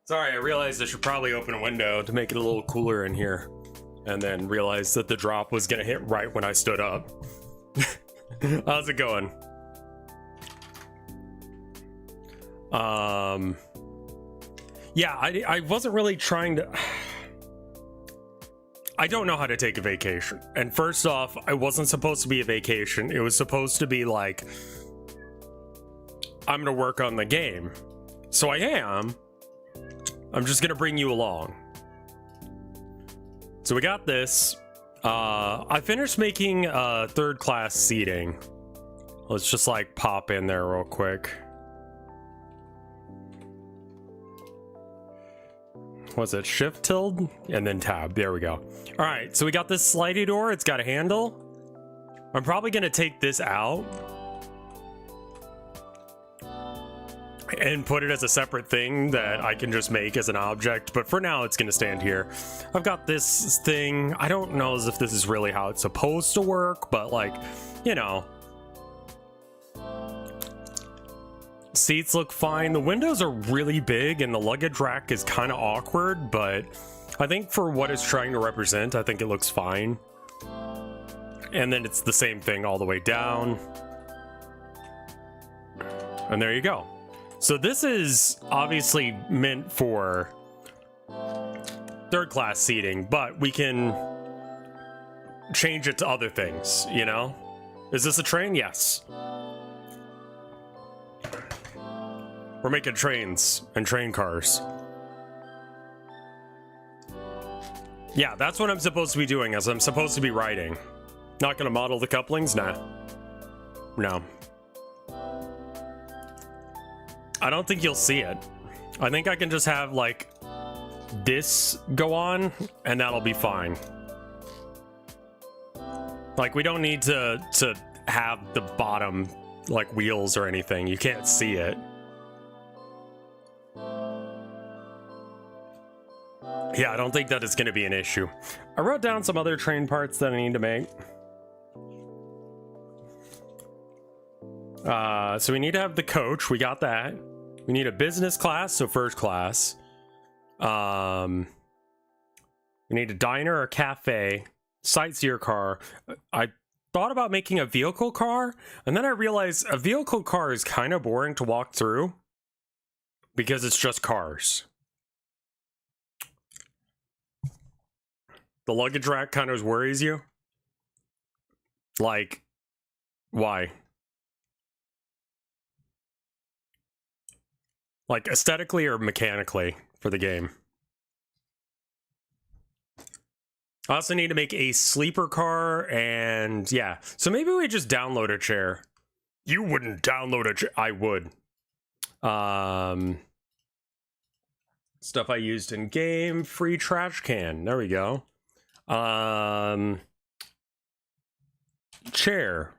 Sorry, I realized I should probably open a window to make it a little cooler in here. And then realized that the drop was gonna hit right when I stood up. How's it going? Yeah, I wasn't really trying to... I don't know how to take a vacation. And first off, it wasn't supposed to be a vacation. It was supposed to be like, I'm gonna work on the game. So I am. I'm just gonna bring you along. So we got this. I finished making third class seating. Let's just like pop in there real quick. Was it shift tilde and then tab? There we go. All right, so we got this slidey door. It's got a handle. I'm probably gonna take this out and put it as a separate thing that I can just make as an object, but for now it's gonna stand here. I've got this thing. I don't know as if this is really how it's supposed to work, but like, you know. Seats look fine. The windows are really big and the luggage rack is kind of awkward, but I think for what it's trying to represent, I think it looks fine. And then it's the same thing all the way down. And there you go. So this is obviously meant for third class seating, but we can change it to other things, you know? Is this a train? Yes. We're making trains and train cars. Yeah, that's what I'm supposed to be doing, as I'm supposed to be riding. Not gonna model the couplings? Nah. No. I don't think you'll see it. I think I can just have, like, this go on, and that'll be fine. Like, we don't need to have the bottom, like, wheels or anything. You can't see it. Yeah, I don't think that is going to be an issue. I wrote down some other train parts that I need to make. So we need to have the coach. We got that. We need a business class, so first class. We need a diner or cafe, sightseer car. I thought about making a vehicle car, and then I realized a vehicle car is kind of boring to walk through because it's just cars. The luggage rack kind of worries you? Like, why? Like, aesthetically or mechanically for the game? I also need to make a sleeper car, and yeah. So maybe we just download a chair. You wouldn't download a chair. I would. Stuff I used in game. Free trash can. There we go. Chair.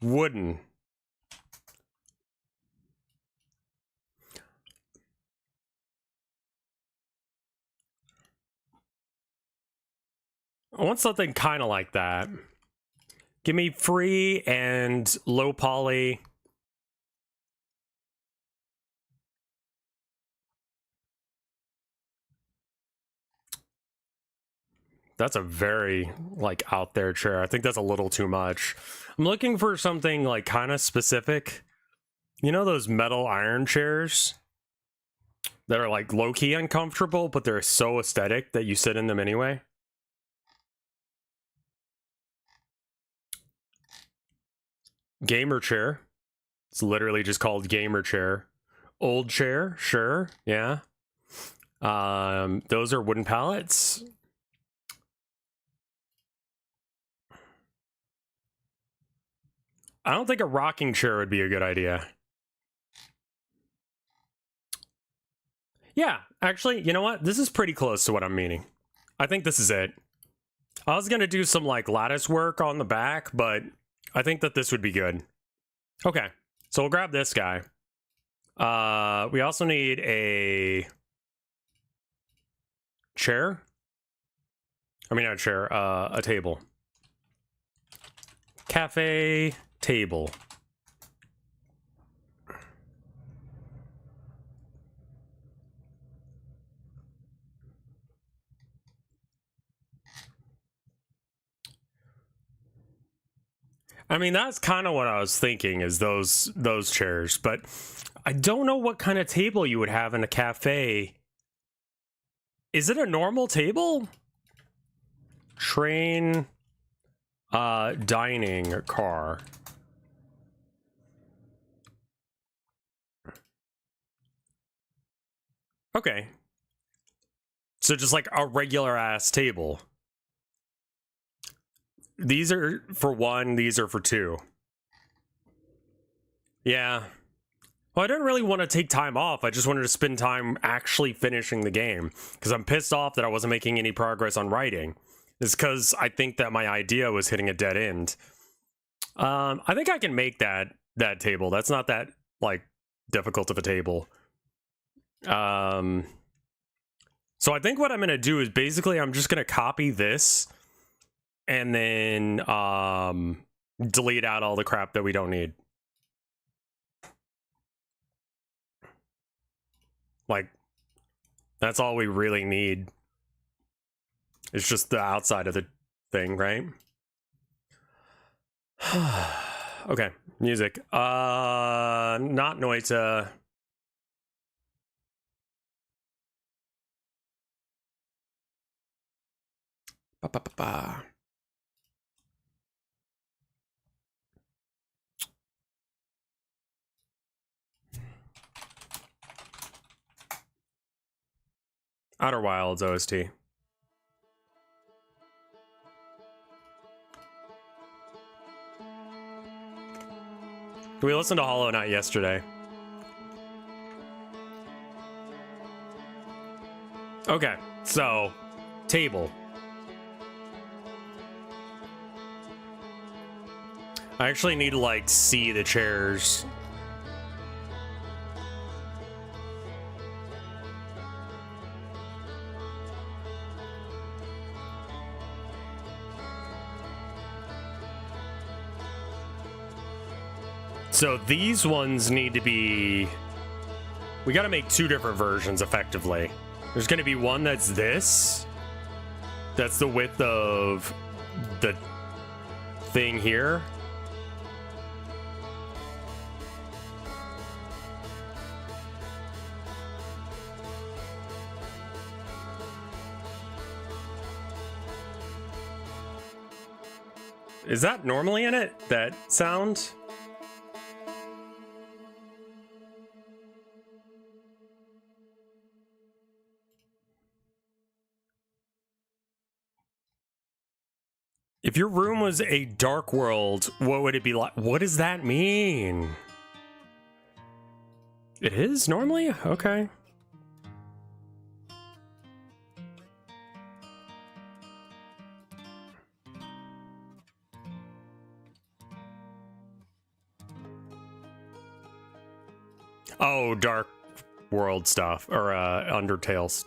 Wooden. I want something kind of like that. Give me free and low poly. That's a very, like, out there chair. I think that's a little too much. I'm looking for something, like, kind of specific. You know those metal iron chairs? That are, like, low-key uncomfortable, but they're so aesthetic that you sit in them anyway? Gamer chair. It's literally just called gamer chair. Old chair, sure, yeah. Those are wooden pallets. I don't think a rocking chair would be a good idea. Yeah, actually, you know what? This is pretty close to what I'm meaning. I think this is it. I was gonna do some, like, lattice work on the back, but I think that this would be good. Okay, so we'll grab this guy. We also need a chair. I mean, not a chair, a table. Cafe table. I mean, that's kind of what I was thinking, is those chairs, but I don't know what kind of table you would have in a cafe. Is it a normal table? Train, dining car. Okay. So just like a regular ass table. These are for one, these are for two. Yeah. Well, I didn't really want to take time off. I just wanted to spend time actually finishing the game, because I'm pissed off that I wasn't making any progress on writing. It's because I think that my idea was hitting a dead end. I think I can make that table. That's not that like difficult of a table. So I think what I'm gonna do is basically I'm just gonna copy this and then delete out all the crap that we don't need. Like, that's all we really need. It's just the outside of the thing, right? Okay, music. Not Noita. Ba, ba, ba, ba. Outer Wilds OST. We listened to Hollow Knight yesterday. Okay, so table. I actually need to like see the chairs. So these ones need to be... We gotta make two different versions, effectively. There's gonna be one that's this. That's the width of the thing here. Is that normally in it? That sound? If your room was a dark world, what would it be like? What does that mean? It is normally? Okay. Oh, dark world stuff, or Undertale,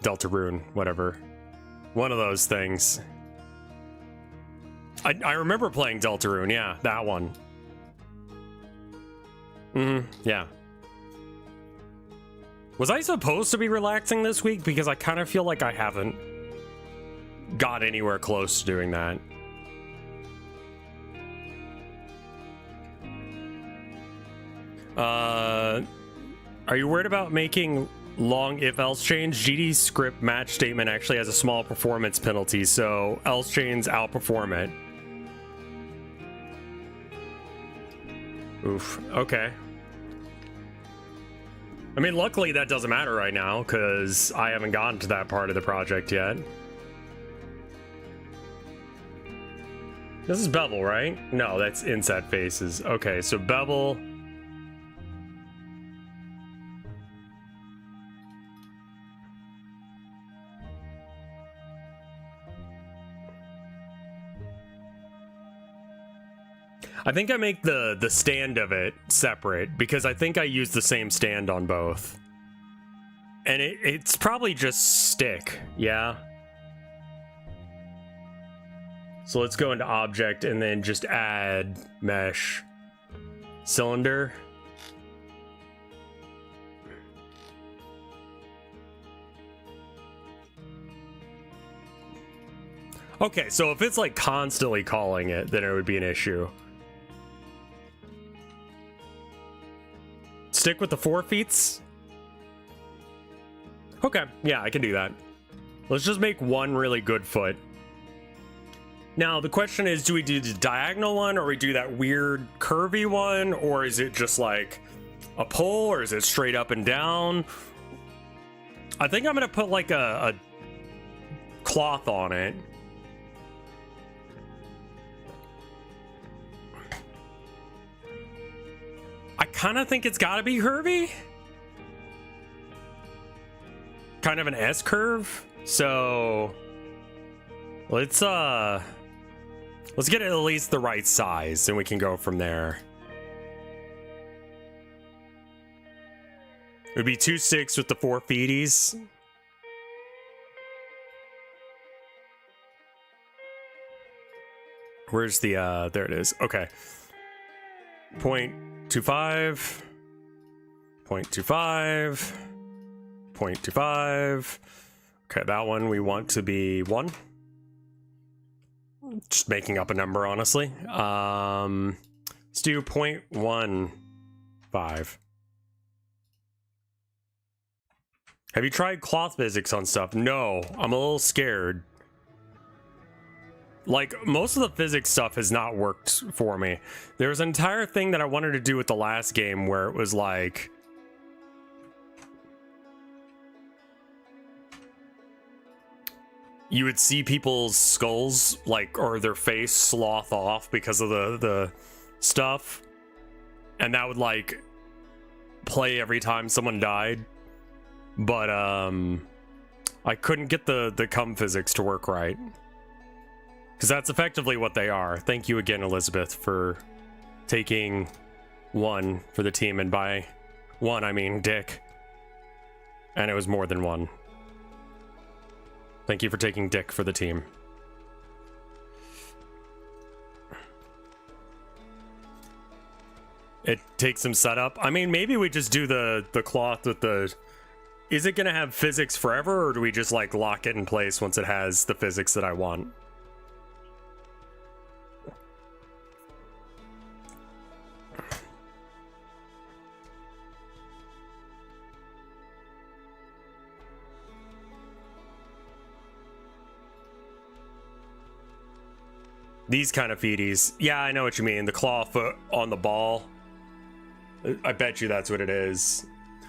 Deltarune, whatever. One of those things. I remember playing Deltarune, yeah, that one. Yeah. Was I supposed to be relaxing this week? Because I kind of feel like I haven't got anywhere close to doing that. Are you worried about making long if-else chains? GD's script match statement actually has a small performance penalty, so else chains outperform it. Oof, okay. I mean, luckily that doesn't matter right now, because I haven't gotten to that part of the project yet. This is bevel, right? No, that's inset faces. Okay, so bevel... I think I make the stand of it separate, because I think I use the same stand on both. And it's probably just stick, yeah? So let's go into object and then just add mesh cylinder. Okay, so if it's like constantly calling it, then it would be an issue. Stick with the 4 feats? Okay, yeah, I can do that. Let's just make one really good foot. Now, the question is, do we do the diagonal one, or we do that weird curvy one, or is it just like a pole, or is it straight up and down? I think I'm gonna put like a cloth on it. I kind of think it's gotta be curvy. Kind of an S curve. So let's get it at least the right size, and we can go from there. It would be 2 sticks with the 4 feeties. Where's the there it is. Okay. 0.25, 0.25, 0.25. Okay, that one we want to be 1. Just making up a number, honestly. Let's do 0.15. Have you tried cloth physics on stuff? No, I'm a little scared. Like, most of the physics stuff has not worked for me. There was an entire thing that I wanted to do with the last game where it was like, you would see people's skulls, like, or their face slough off because of the stuff, and that would like play every time someone died. But I couldn't get the cum physics to work right, because that's effectively what they are. Thank you again, Elizabeth, for taking 1 for the team, and by 1 I mean Dick, and it was more than 1. Thank you for taking Dick for the team. It takes some setup. I mean, maybe we just do the cloth with the... Is it gonna have physics forever, or do we just like lock it in place once it has the physics that I want? These kind of feeties. Yeah, I know what you mean. The cloth on the ball. I bet you that's what it is.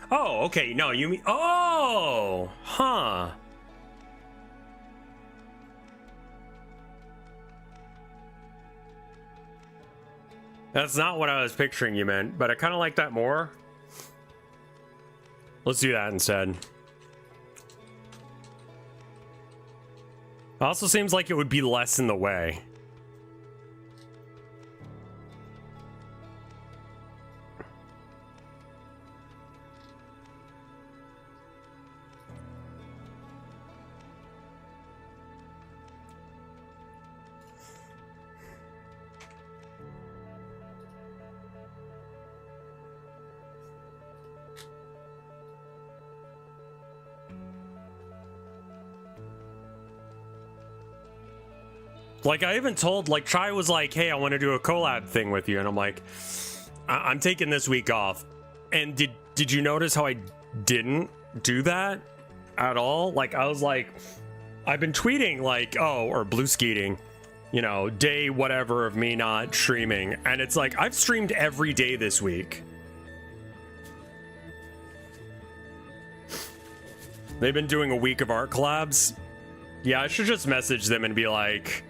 Oh, okay. No, you mean... Oh! Huh. That's not what I was picturing you meant, but I kind of like that more. Let's do that instead. It also seems like it would be less in the way. Like, I even told, like, Chai was like, hey, I want to do a collab thing with you. And I'm like, I'm taking this week off. And did you notice how I didn't do that at all? Like, I was like, I've been tweeting, like, oh, or blue skeeting, you know, day whatever of me not streaming. And it's like, I've streamed every day this week. They've been doing a week of art collabs. Yeah, I should just message them and be like...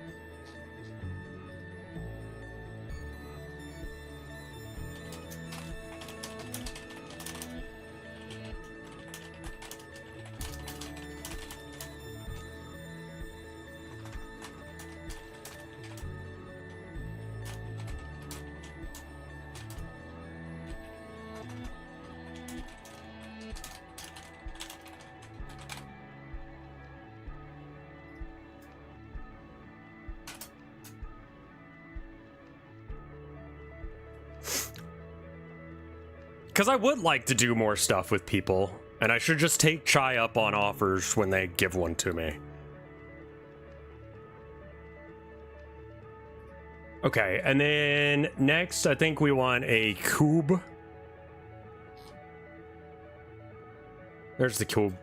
Because I would like to do more stuff with people, and I should just take Chai up on offers when they give one to me. Okay, and then next, I think we want a cube. There's the cube.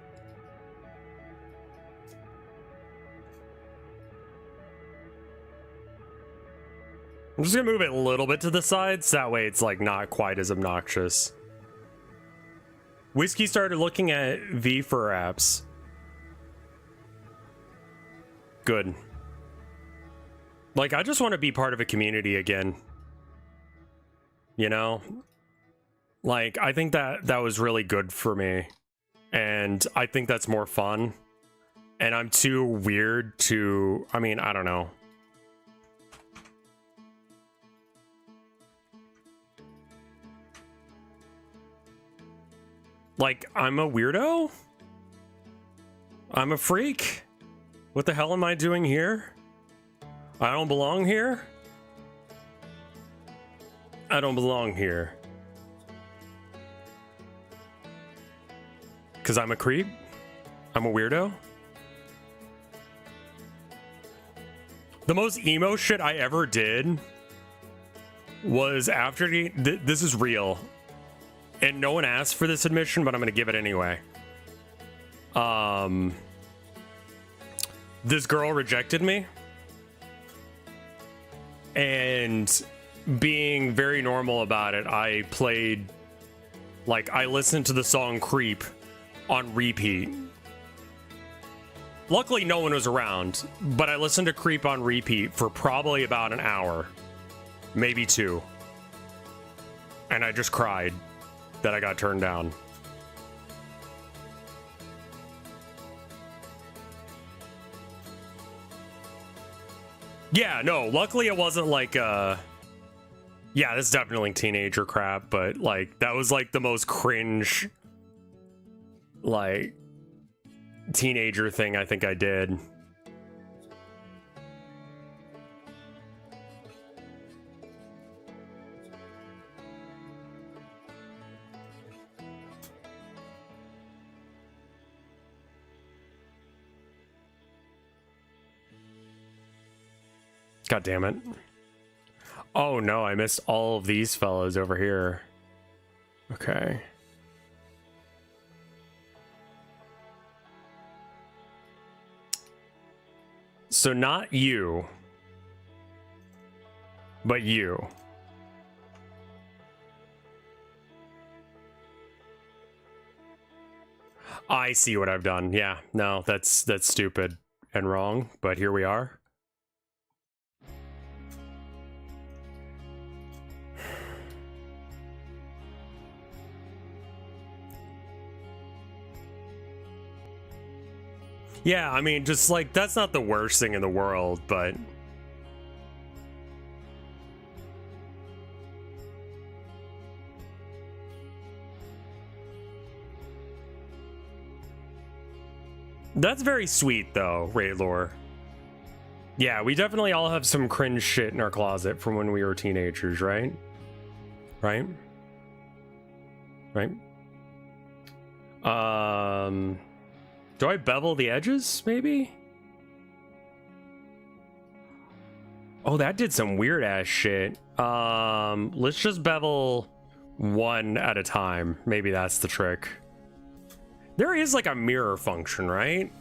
I'm just gonna move it a little bit to the sides, that way it's like not quite as obnoxious. Whiskey started looking at V for apps. Good. Like, I just want to be part of a community again. You know? Like, I think that was really good for me. And I think that's more fun. And I'm too weird to... I mean, I don't know. Like, I'm a weirdo? I'm a freak? What the hell am I doing here? I don't belong here? I don't belong here. Because I'm a creep? I'm a weirdo? The most emo shit I ever did was after this is real. And no one asked for this admission, but I'm gonna give it anyway. This girl rejected me. And being very normal about it, I listened to the song Creep on repeat. Luckily, no one was around, but I listened to Creep on repeat for probably about an hour, maybe 2. And I just cried that I got turned down. Yeah, no, luckily it wasn't like, yeah, this is definitely teenager crap, but, like, that was, like, the most cringe, like, teenager thing I think I did. God damn it. Oh no, I missed all of these fellas over here. Okay. So not you, but you. I see what I've done. Yeah, no, that's stupid and wrong, but here we are. Yeah, I mean, just like, that's not the worst thing in the world, but... That's very sweet, though, Raylor. Yeah, we definitely all have some cringe shit in our closet from when we were teenagers, right? Right? Right? Do I bevel the edges, maybe? Oh, that did some weird ass shit. Let's just bevel one at a time. Maybe that's the trick. There is like a mirror function, right?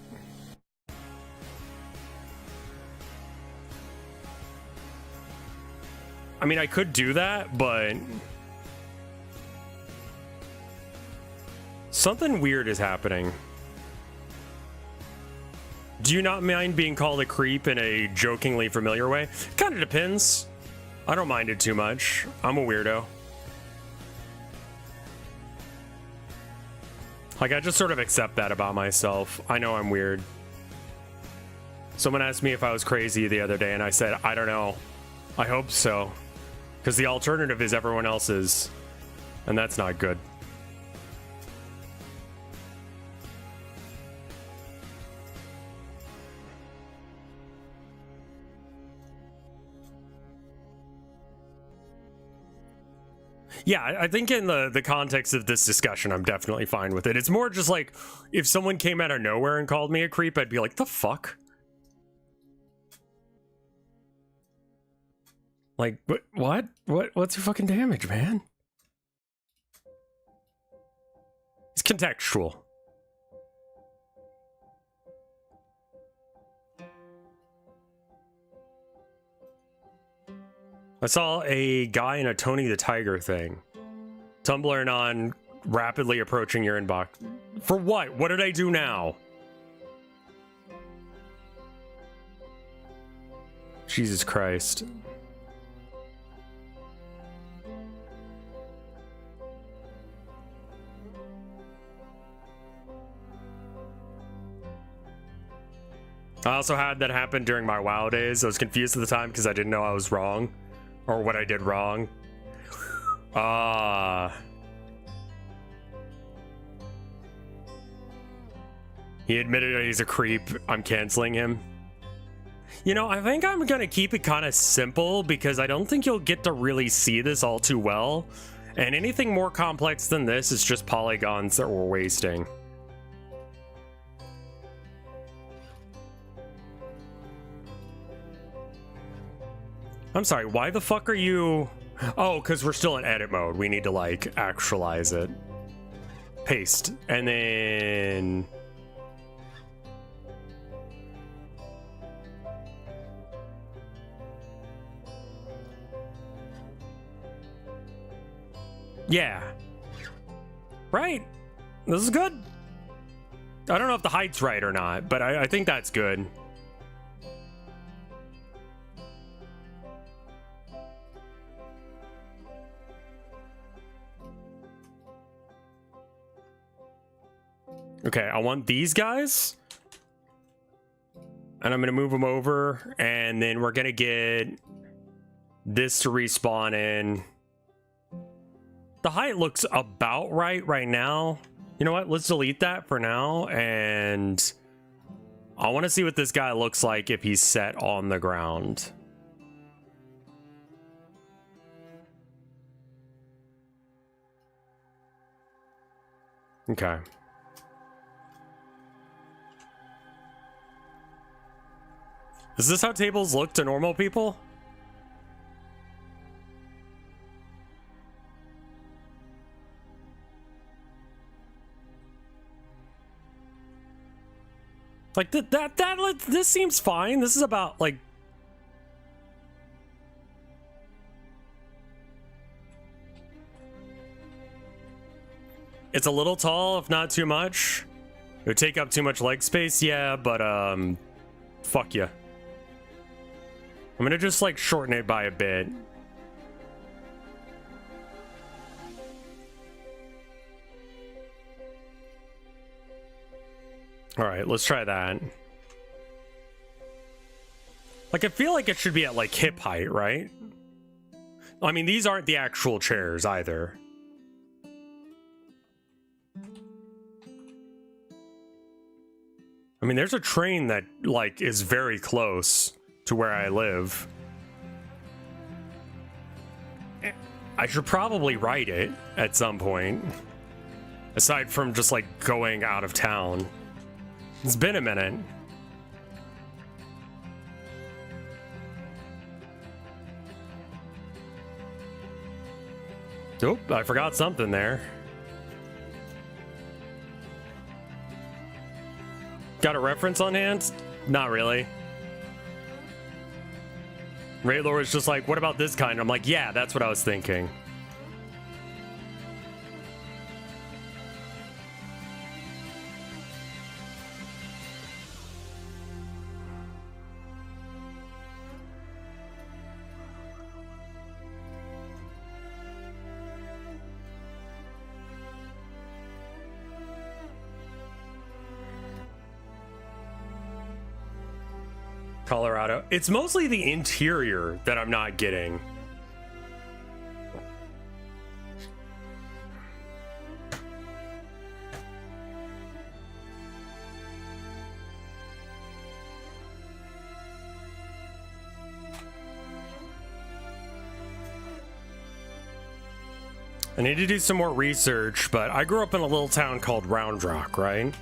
I mean, I could do that, but something weird is happening. Do you not mind being called a creep in a jokingly familiar way? Kind of depends. I don't mind it too much. I'm a weirdo. Like, I just sort of accept that about myself. I know I'm weird. Someone asked me if I was crazy the other day, and I said, I don't know. I hope so. Because the alternative is everyone else is. And that's not good. Yeah, I think in the context of this discussion, I'm definitely fine with it. It's more just like, if someone came out of nowhere and called me a creep, I'd be like, the fuck? Like, what's your fucking damage, man? It's contextual. I saw a guy in a Tony the Tiger thing. Tumbling on rapidly approaching your inbox. For what? What did I do now? Jesus Christ. I also had that happen during my WoW days. I was confused at the time because I didn't know I was wrong. Or what I did wrong. He admitted that he's a creep. I'm canceling him. You know, I think I'm gonna keep it kind of simple because I don't think you'll get to really see this all too well. And anything more complex than this is just polygons that we're wasting. I'm sorry, why the fuck are you... Oh, because we're still in edit mode. We need to, like, actualize it. Paste. And then... Yeah. Right. This is good. I don't know if the height's right or not, but I think that's good. Okay, I want these guys. And I'm going to move them over. And then we're going to get this to respawn in. The height looks about right now. You know what? Let's delete that for now. And I want to see what this guy looks like if he's set on the ground. Okay. Is this how tables look to normal people? Like this seems fine. This is about like it's a little tall, if not too much. It would take up too much leg space, yeah, but fuck you. I'm gonna just like shorten it by a bit. All right, let's try that. Like, I feel like it should be at like hip height, right? I mean, these aren't the actual chairs either. I mean, there's a train that like is very close to where I live. I should probably write it at some point. Aside from just like going out of town. It's been a minute. Oop, I forgot something there. Got a reference on hand? Not really. Raylor was just like, what about this kind? I'm like, yeah, that's what I was thinking. Colorado. It's mostly the interior that I'm not getting. I need to do some more research, but I grew up in a little town called Round Rock, right?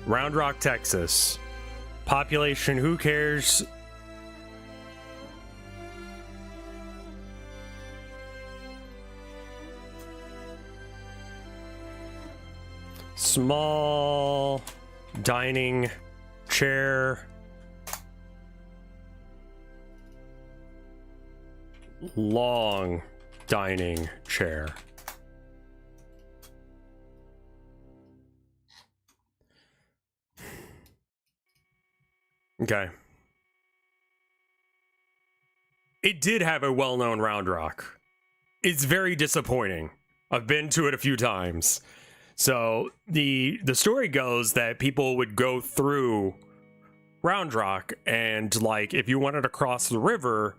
Round Rock, Texas. Population, who cares? Small dining chair. Long dining chair. Okay. It did have a well-known round rock. It's very disappointing. I've been to it a few times. So the story goes that people would go through Round Rock, and like if you wanted to cross the river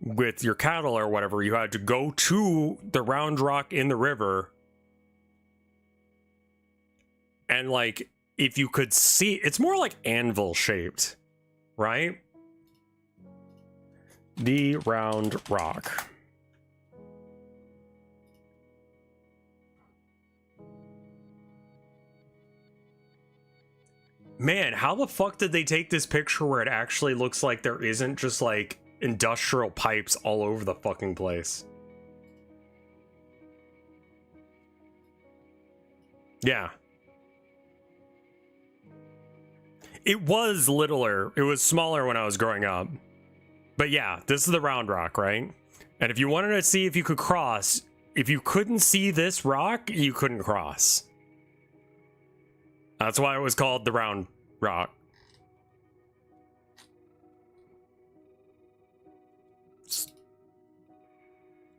with your cattle or whatever, you had to go to the Round Rock in the river, and like if you could see, it's more like anvil shaped, right? The Round Rock. Man, how the fuck did they take this picture where it actually looks like there isn't just like industrial pipes all over the fucking place? Yeah. It was littler. It was smaller when I was growing up. But yeah, this is the Round Rock, right? And if you wanted to see if you could cross, if you couldn't see this rock, you couldn't cross. That's why it was called the Round Rock.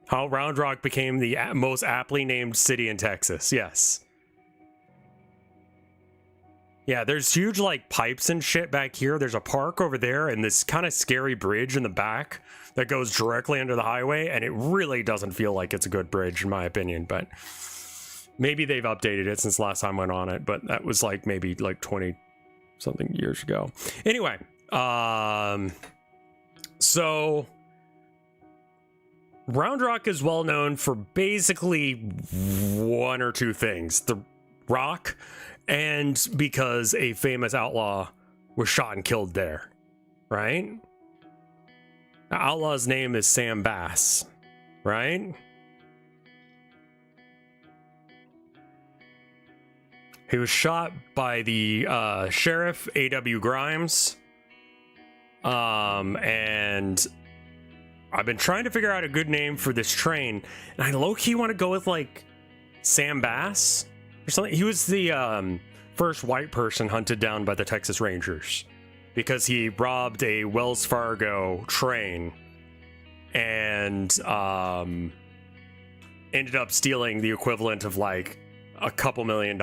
How Round Rock became the most aptly named city in Texas. Yes. Yeah, there's huge like pipes and shit back here. There's a park over there and this kind of scary bridge in the back that goes directly under the highway, and it really doesn't feel like it's a good bridge in my opinion, but maybe they've updated it since last time I went on it, but that was like maybe like 20 something years ago. Anyway, so Round Rock is well known for basically one or two things: the rock, and because a famous outlaw was shot and killed there, right? The outlaw's name is Sam Bass, right? He was shot by the sheriff, A.W. Grimes. And I've been trying to figure out a good name for this train, and I low-key want to go with like Sam Bass or something. He was the first white person hunted down by the Texas Rangers because he robbed a Wells Fargo train and ended up stealing the equivalent of like a couple $1 million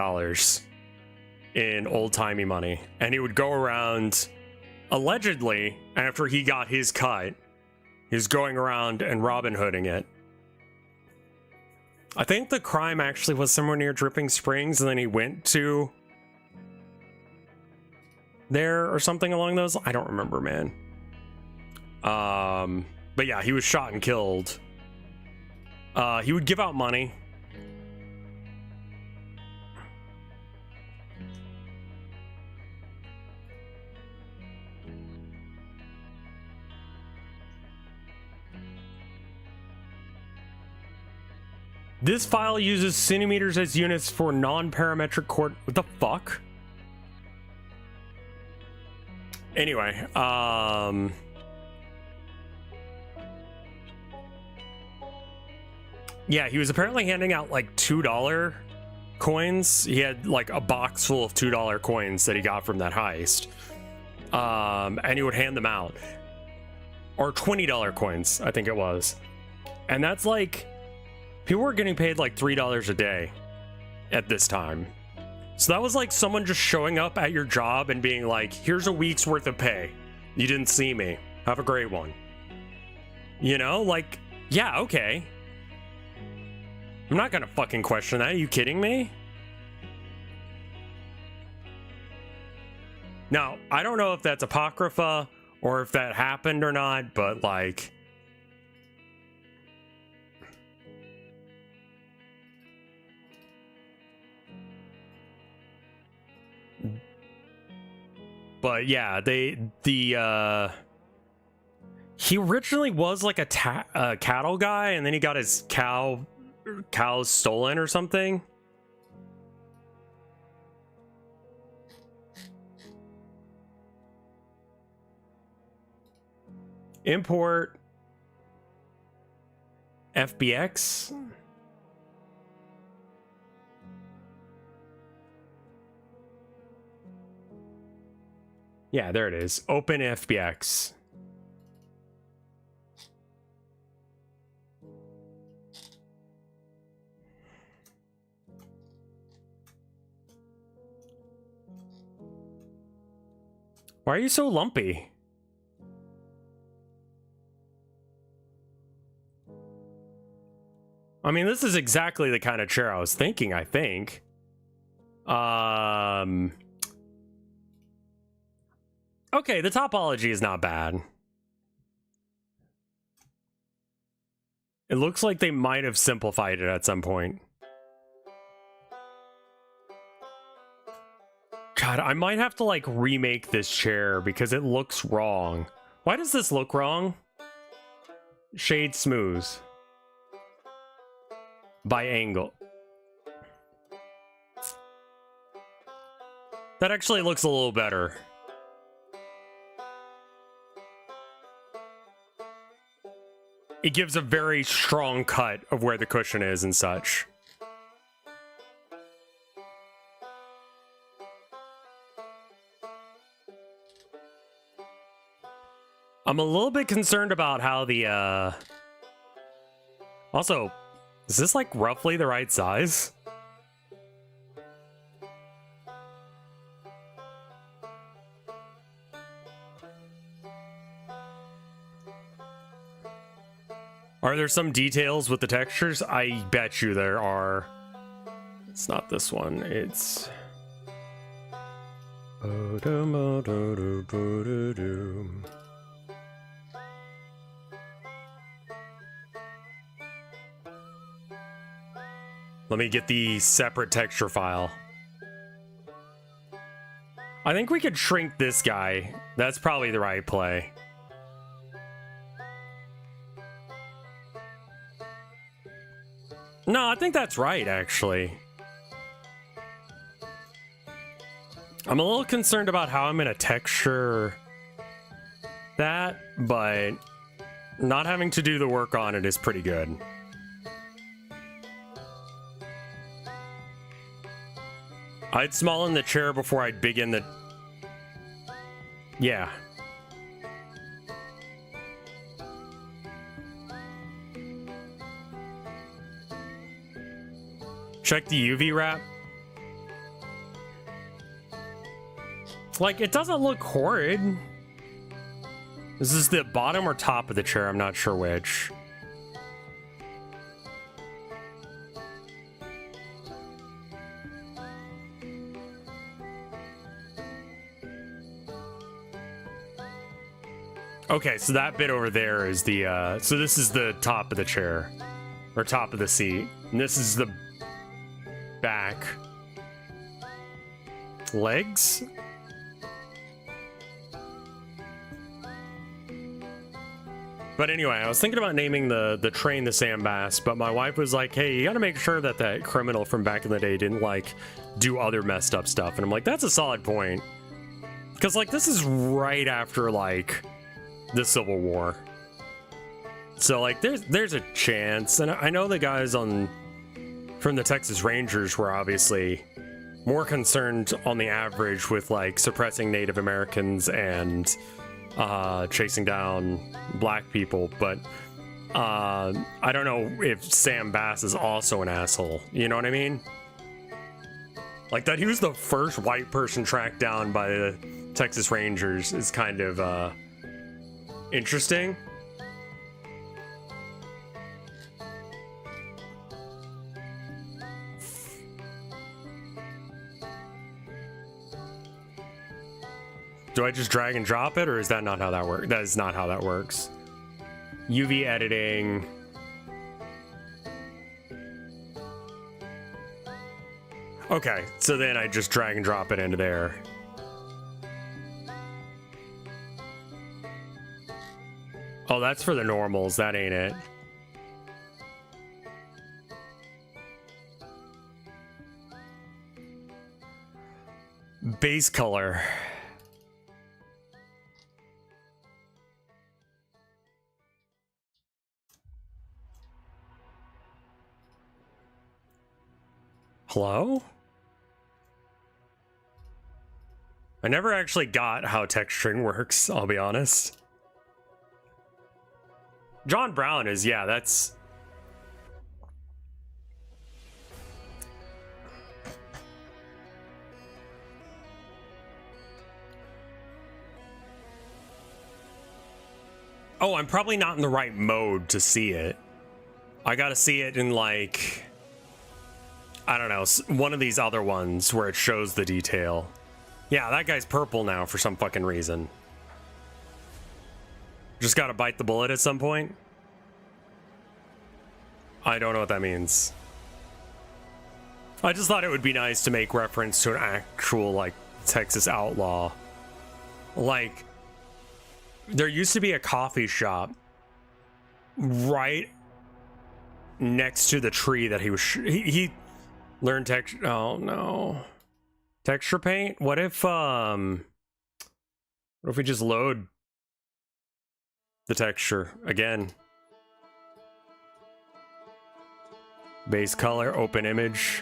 in old-timey money. And he would go around, allegedly, after he got his cut, he was going around and Robin Hooding it. I think the crime actually was somewhere near Dripping Springs, and then he went to there or something along those. I don't remember, man. But yeah, he was shot and killed. He would give out money. This file uses centimeters as units for non-parametric coord. What the fuck? Anyway, yeah, he was apparently handing out like $2 coins. He had like a box full of $2 coins that he got from that heist. And he would hand them out. Or $20 coins, I think it was. And that's like, people were getting paid like $3 a day at this time. So that was like someone just showing up at your job and being like, here's a week's worth of pay. You didn't see me. Have a great one. You know, like, yeah, okay. I'm not gonna fucking question that. Are you kidding me? Now, I don't know if that's apocrypha or if that happened or not, but like, but yeah, he originally was like a cattle guy, and then he got his cows stolen or something. Import FBX. Yeah, there it is. Open FBX. Why are you so lumpy? I mean, this is exactly the kind of chair I was thinking, I think. Okay, the topology is not bad. It looks like they might have simplified it at some point. God, I might have to, like, remake this chair because it looks wrong. Why does this look wrong? Shade smooth. By angle. That actually looks a little better. It gives a very strong cut of where the cushion is and such. I'm a little bit concerned about how the, Also, is this like roughly the right size? Are there some details with the textures? I bet you there are. It's not this one. It's... Let me get the separate texture file. I think we could shrink this guy. That's probably the right play. No, I think that's right, actually. I'm a little concerned about how I'm gonna texture that, but not having to do the work on it is pretty good. I'd small-in the chair before I'd big in the... Yeah. Check the UV wrap. Like, it doesn't look horrid. This is the bottom or top of the chair, I'm not sure which. Okay, so that bit over there is the, so this is the top of the chair. Or top of the seat. And this is the back. Legs? But anyway, I was thinking about naming the train the Sam Bass, but my wife was like, hey, you gotta make sure that that criminal from back in the day didn't, like, do other messed up stuff. And I'm like, that's a solid point. Because, like, this is right after, like, the Civil War. So, like, there's a chance. And I know the guys from the Texas Rangers were obviously more concerned on the average with, like, suppressing Native Americans and chasing down black people, but I don't know if Sam Bass is also an asshole. You know what I mean? Like, that he was the first white person tracked down by the Texas Rangers is kind of interesting. Do I just drag and drop it, or is that not how that works? That is not how that works. UV editing. Okay, so then I just drag and drop it into there. Oh, that's for the normals. That ain't it. Base color. Hello? I never actually got how texturing works, I'll be honest. John Brown is, yeah, that's... Oh, I'm probably not in the right mode to see it. I gotta see it in, like... I don't know, one of these other ones where it shows the detail. Yeah, that guy's purple now for some fucking reason. Just gotta bite the bullet at some point? I don't know what that means. I just thought it would be nice to make reference to an actual, like, Texas outlaw. Like, there used to be a coffee shop right next to the tree that he was... he learned texture... Oh, no. Texture paint? What if we just load the texture again? Base color, open image.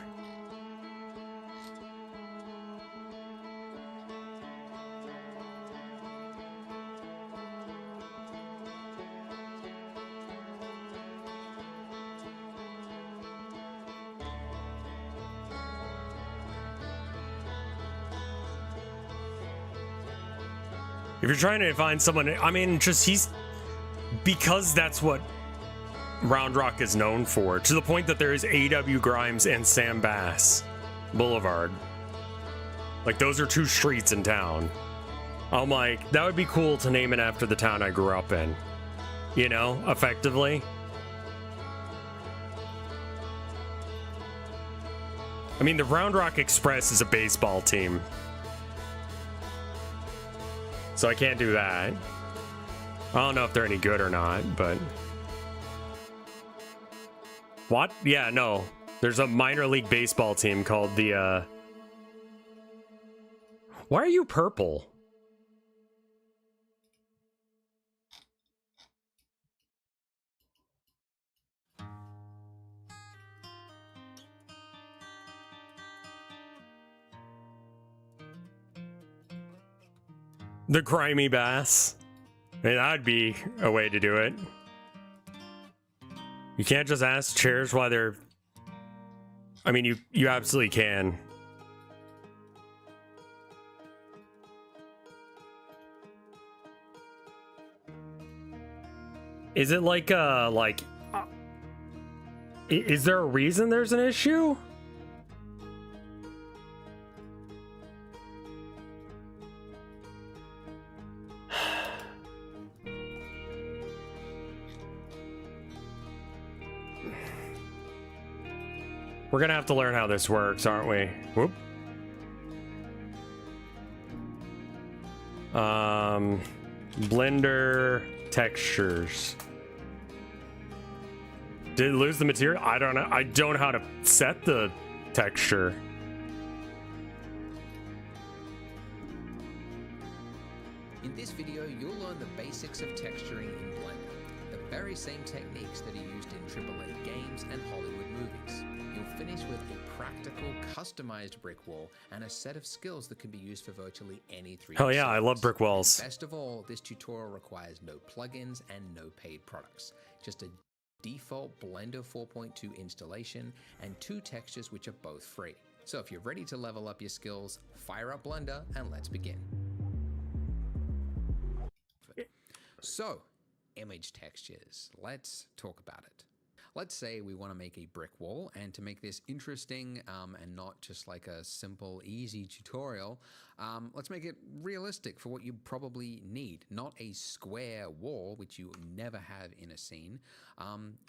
If you're trying to find someone, I mean, just because that's what Round Rock is known for, to the point that there is A.W. Grimes and Sam Bass Boulevard. Like, those are two streets in town. I'm like, that would be cool to name it after the town I grew up in. You know, effectively. I mean, the Round Rock Express is a baseball team. So I can't do that. I don't know if they're any good or not, but... What? Yeah, no. There's a minor league baseball team called the, Why are you purple? The grimy bass. I mean, that'd be a way to do it. You can't just ask chairs why they're... I mean, you absolutely can. Is it like is there a reason there's an issue? We're gonna have to learn how this works, aren't we? Whoop. Blender textures. Did it lose the material? I don't know. I don't know how to set the texture. In this video, you'll learn the basics of texturing in Blender, the very same techniques that are used in AAA games and Hollywood movies. You'll finish with a practical, customized brick wall and a set of skills that can be used for virtually any 3D Hell yeah, settings. I love brick walls. Best of all, this tutorial requires no plugins and no paid products. Just a default Blender 4.2 installation and 2 textures which are both free. So if you're ready to level up your skills, fire up Blender and let's begin. So, image textures. Let's talk about it. Let's say we want to make a brick wall, and to make this interesting and not just like a simple, easy tutorial, let's make it realistic for what you probably need. Not a square wall, which you never have in a scene.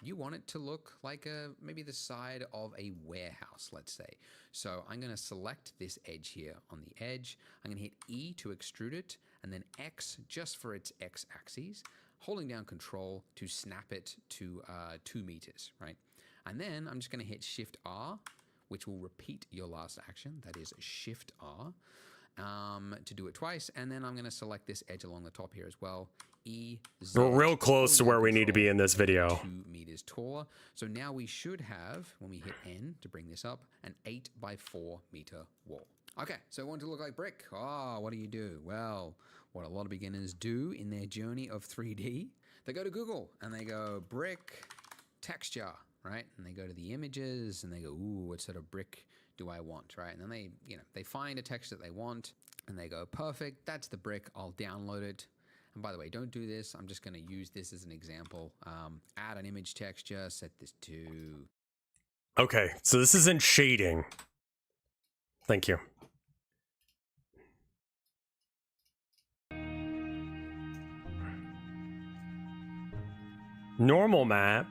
You want it to look like maybe the side of a warehouse, let's say. So I'm going to select this edge here on the edge. I'm going to hit E to extrude it, and then X just for its X-axis. Holding down Control to snap it to 2 meters, right? And then I'm just going to hit Shift R, which will repeat your last action. That is Shift R. to do it twice. And then I'm going to select this edge along the top here as well. We're real close to where we need to be in this video. 2 meters taller. So now we should have, when we hit N to bring this up, an 8 by 4 meter wall. Okay, so I want it to look like brick. What do you do? Well, what a lot of beginners do in their journey of 3D, they go to Google and they go brick texture, right? And they go to the images and they go, ooh, what sort of brick do I want, right? And then they find a texture that they want and they go, perfect, that's the brick, I'll download it. And by the way, don't do this. I'm just going to use this as an example. Add an image texture, set this to... Okay, so this is in shading. Thank you. Normal map.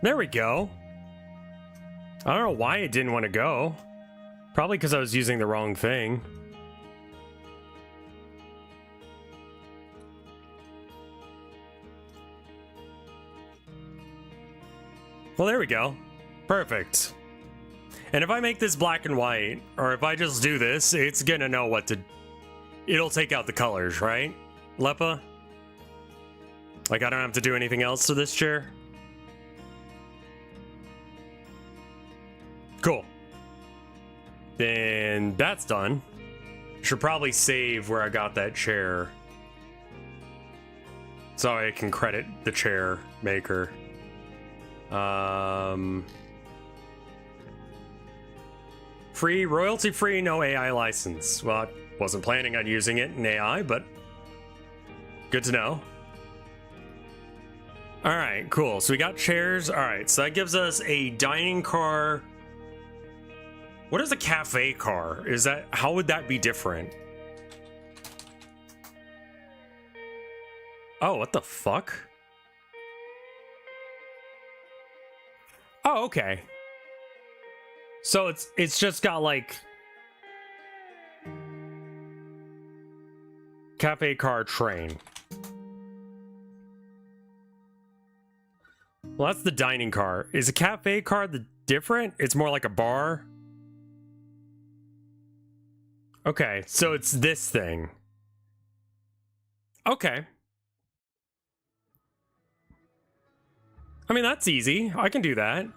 There we go. I don't know why it didn't want to go. Probably because I was using the wrong thing. Well, there we go. Perfect. And if I make this black and white, or if I just do this, it's gonna know what to... It'll take out the colors, right? Lepa? Like, I don't have to do anything else to this chair? Cool. Then that's done. Should probably save where I got that chair, so I can credit the chair maker. Free, royalty free, no AI license. Well, I wasn't planning on using it in AI, but good to know. All right, cool. So we got chairs. All right, so that gives us a dining car. What is a cafe car? Is that, how would that be different? Oh, what the fuck? Oh, okay. So it's just got like cafe car train. Well, that's the dining car. Is a cafe car the different? It's more like a bar. Okay, so it's this thing. Okay. I mean, that's easy. I can do that.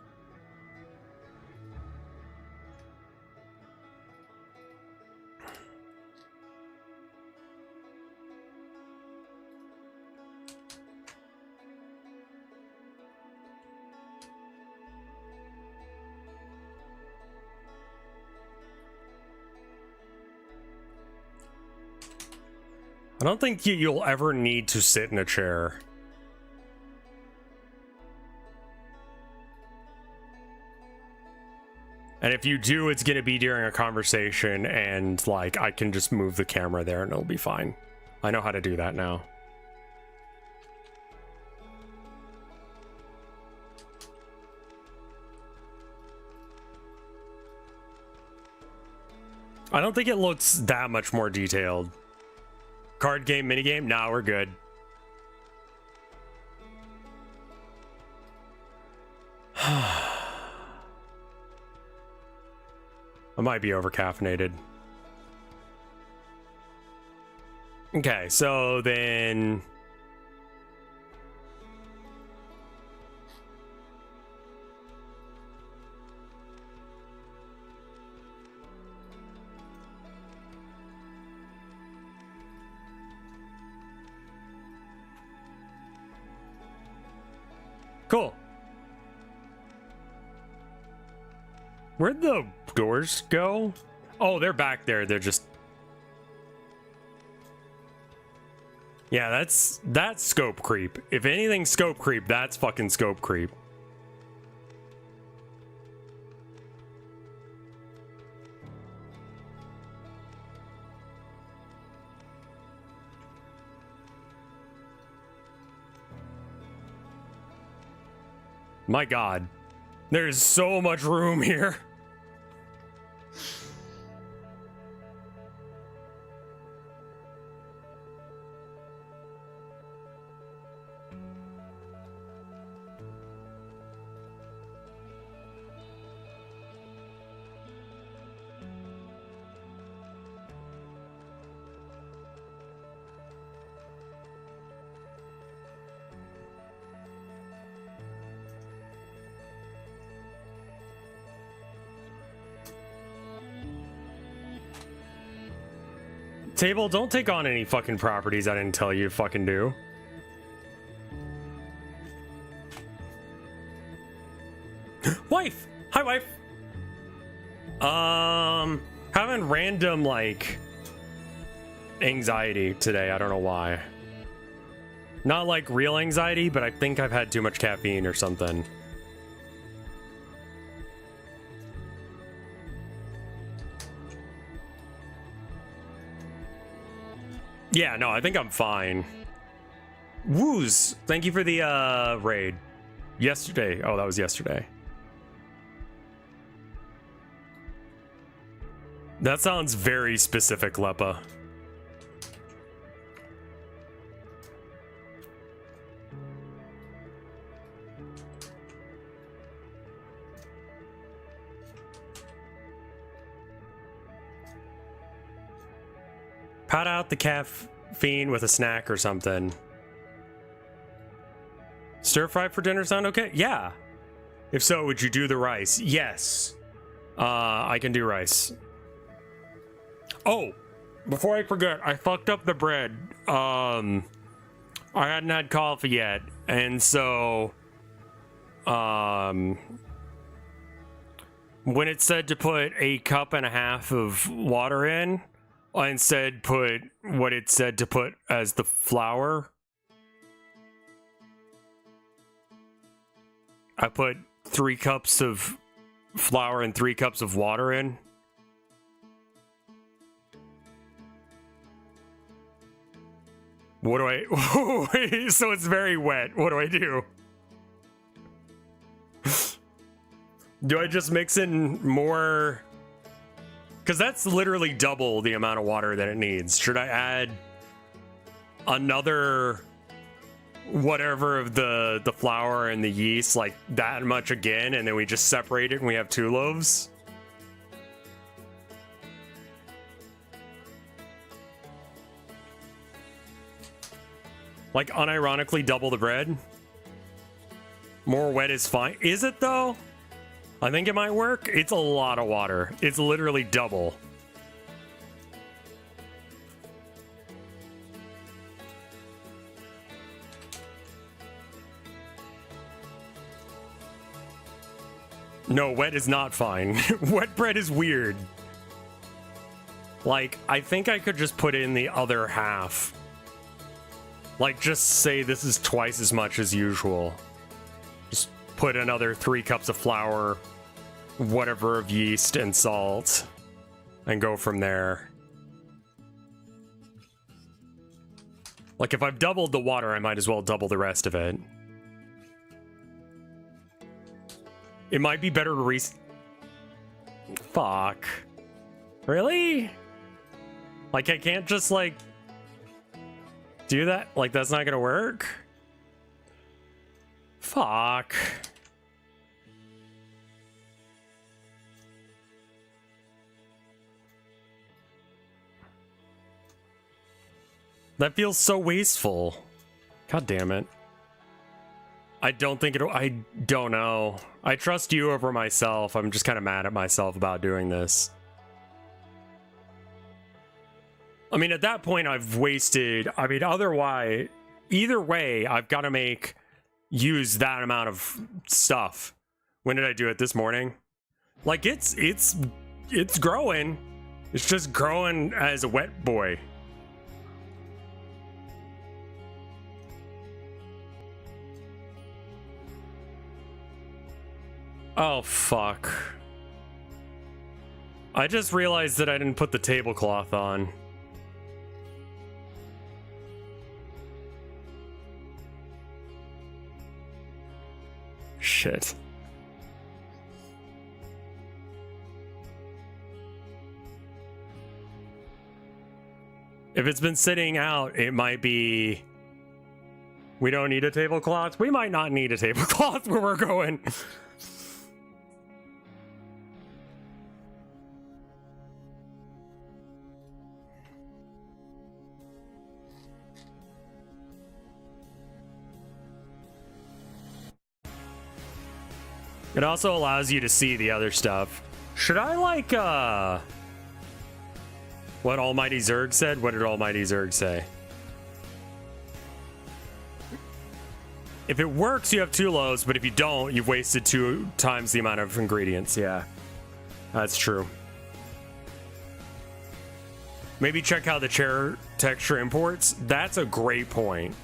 I don't think you'll ever need to sit in a chair. And if you do, it's going to be during a conversation, and like I can just move the camera there and it'll be fine. I know how to do that now. I don't think it looks that much more detailed. Card game, minigame? Nah, we're good. I might be over-caffeinated. Okay, so then... Cool. Where'd the doors go? Oh, they're back there. They're just... Yeah, that's scope creep. If anything's scope creep, that's fucking scope creep. My God. There's so much room here. Table, don't take on any fucking properties I didn't tell you to fucking do. Wife! Hi, wife! Having random, like, anxiety today. I don't know why. Not like real anxiety, but I think I've had too much caffeine or something. Yeah, no, I think I'm fine. Woos! Thank you for the raid. Yesterday. Oh, that was yesterday. That sounds very specific, Lepa. Pat out the caffeine with a snack or something. Stir fry for dinner sound okay? Yeah. If so, would you do the rice? Yes. I can do rice. Oh, before I forget, I fucked up the bread. I hadn't had coffee yet, and so when it said to put 1.5 cups of water in, I instead put what it said to put as the flour. I put 3 cups of flour and 3 cups of water in. What do I... So it's very wet. What do I do? Do I just mix in more... Because that's literally double the amount of water that it needs. Should I add another whatever of the flour and the yeast, like that much again, and then we just separate it and we have 2 loaves? Like, unironically double the bread? More wet is fine. Is it, though? I think it might work. It's a lot of water. It's literally double. No, wet is not fine. Wet bread is weird. Like, I think I could just put in the other half. Like, just say this is twice as much as usual. Just put another 3 cups of flour, whatever of yeast and salt, and go from there. Like, if I've doubled the water, I might as well double the rest of it. It might be better to Fuck. Really? Like, I can't just, like... do that? Like, that's not gonna work? Fuck. That feels so wasteful. God damn it. I don't think it'll... I don't know. I trust you over myself. I'm just kind of mad at myself about doing this. I mean, at that point, I've wasted... I mean, otherwise... Either way, I've got to use that amount of stuff. When did I do it? This morning? Like, it's growing. It's just growing as a wet boy. Oh, fuck. I just realized that I didn't put the tablecloth on. Shit. If it's been sitting out, it might be... We don't need a tablecloth. We might not need a tablecloth where we're going. It also allows you to see the other stuff. Should I like, what Almighty Zerg said? What did Almighty Zerg say? If it works, you have 2 loaves, but if you don't, you've wasted 2 times the amount of ingredients. Yeah, that's true. Maybe check how the chair texture imports. That's a great point.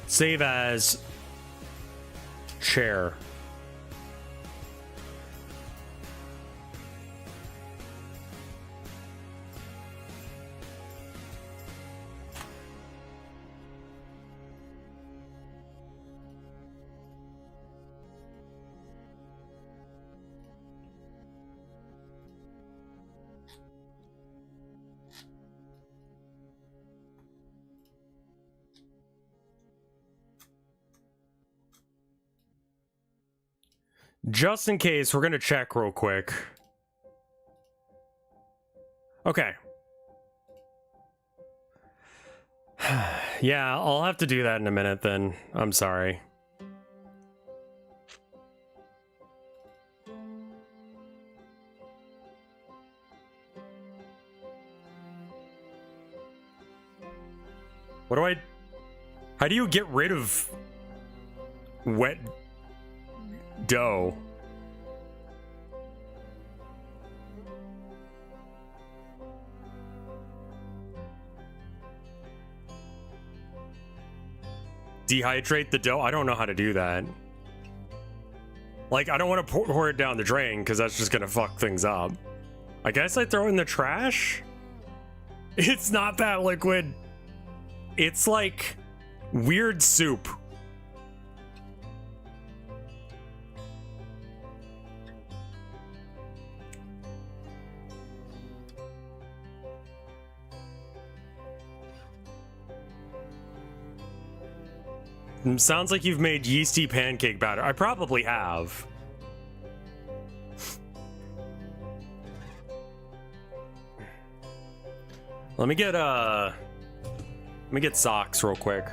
Save as chair. Just in case, we're gonna check real quick. Okay. Yeah, I'll have to do that in a minute then. I'm sorry. What do I... How do you get rid of wet dough? Dehydrate the dough? I don't know how to do that. Like, I don't want to pour it down the drain because that's just gonna fuck things up. I guess I throw it in the trash? It's not that liquid. It's like weird soup. Sounds like you've made yeasty pancake batter. I probably have. Let me get socks real quick.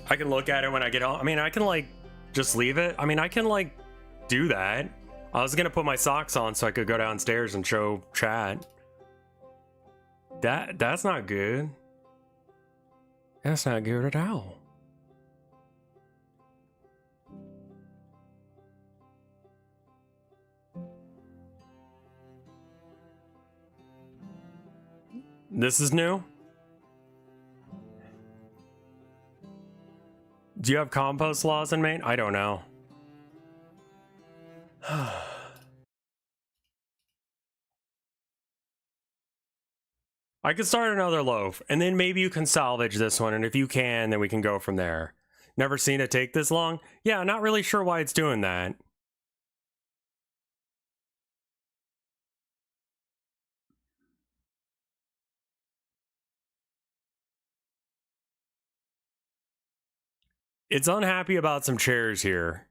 I can look at it when I get home. I mean, I can like just leave it. I mean, I can like do that. I was gonna put my socks on so I could go downstairs and show chat. That's not good. That's not good at all. This is new? Do you have compost laws in Maine? I don't know. I could start another loaf, and then maybe you can salvage this one, and if you can, then we can go from there. Never seen it take this long? Yeah, not really sure why it's doing that. It's unhappy about some chairs here.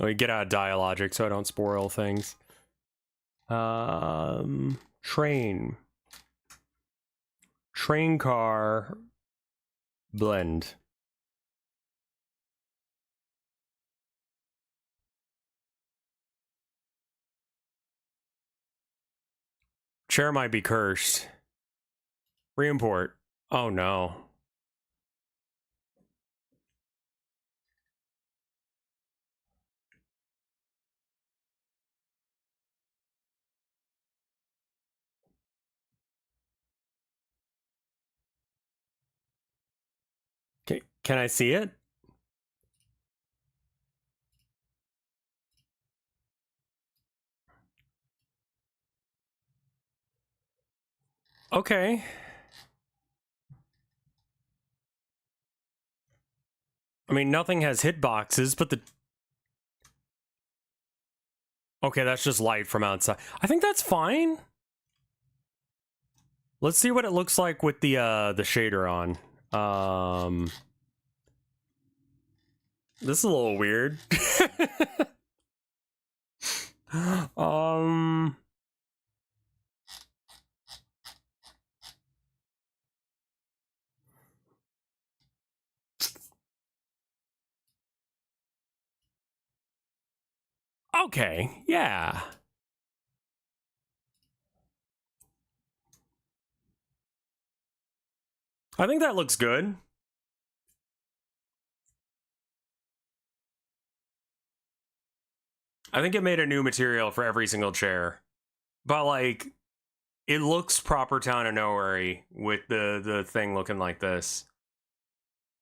Let me get out of dialogic so I don't spoil things. Train. Train car blend. Chair might be cursed. Reimport. Oh no. Can I see it? Okay. I mean, nothing has hitboxes, but the... Okay, that's just light from outside. I think that's fine. Let's see what it looks like with the shader on. This is a little weird. Okay, yeah. I think that looks good. I think it made a new material for every single chair. But, like, it looks proper Town of Nowhere with the thing looking like this.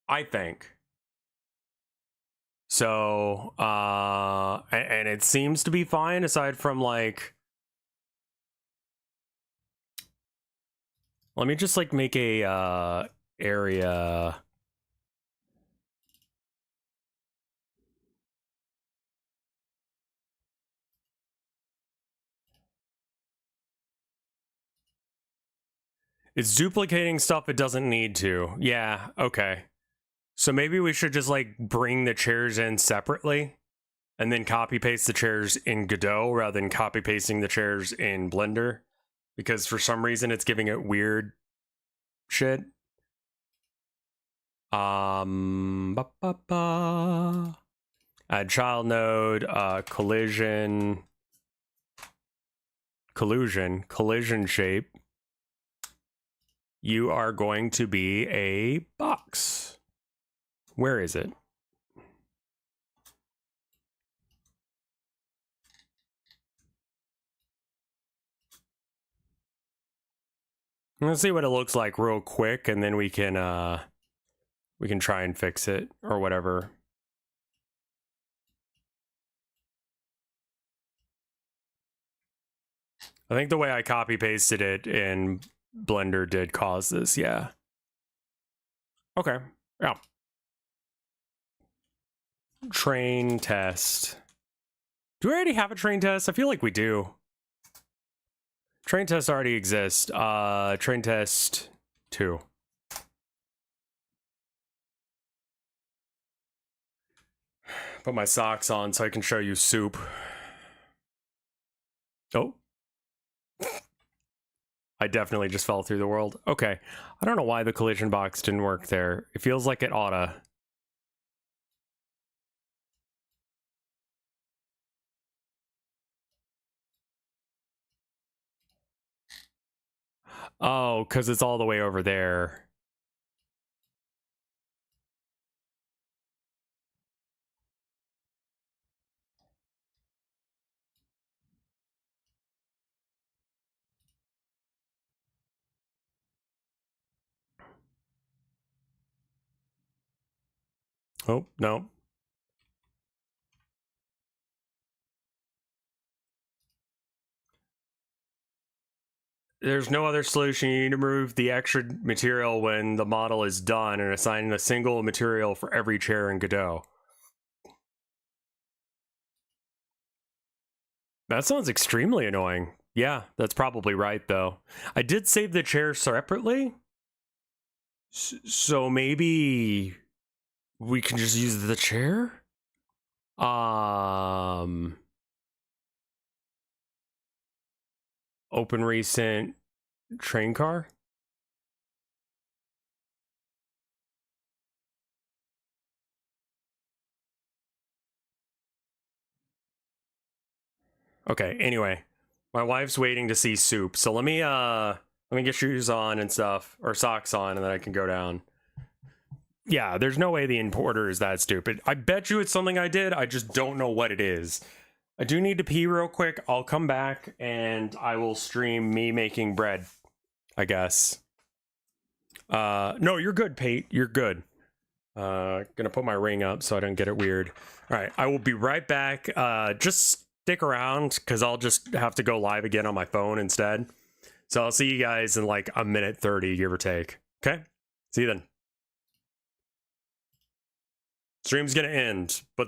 I think. So, and it seems to be fine aside from, like... Let me just, like, make a, area... It's duplicating stuff it doesn't need to. Yeah, okay. So maybe we should just, like, bring the chairs in separately and then copy paste the chairs in Godot rather than copy pasting the chairs in Blender, because for some reason it's giving it weird shit. Add child node, collision shape. You are going to be a box. Where is it? Let's see what it looks like real quick, and then we can try and fix it or whatever. I think the way I copy pasted it in Blender did cause this, yeah. Okay, yeah. Train test. Do we already have a train test? I feel like we do. Train test already exists. Train test 2. Put my socks on so I can show you soup. Oh. I definitely just fell through the world. Okay. I don't know why the collision box didn't work there. It feels like it oughta. Oh, because it's all the way over there. Oh, no. There's no other solution. You need to remove the extra material when the model is done and assign a single material for every chair in Godot. That sounds extremely annoying. Yeah, that's probably right, though. I did save the chair separately. So maybe we can just use the chair? Open recent train car? Okay, anyway. My wife's waiting to see soup, so let me get shoes on and stuff, or socks on, and then I can go down. Yeah, there's no way the importer is that stupid. I bet you it's something I did, I just don't know what it is. I do need to pee real quick. I'll come back, and I will stream me making bread, I guess. No, you're good, Pate. You're good. Gonna put my ring up so I don't get it weird. All right, I will be right back. Just stick around because I'll just have to go live again on my phone instead. So I'll see you guys in like a minute 30, give or take. Okay, see you then. Stream's gonna end, but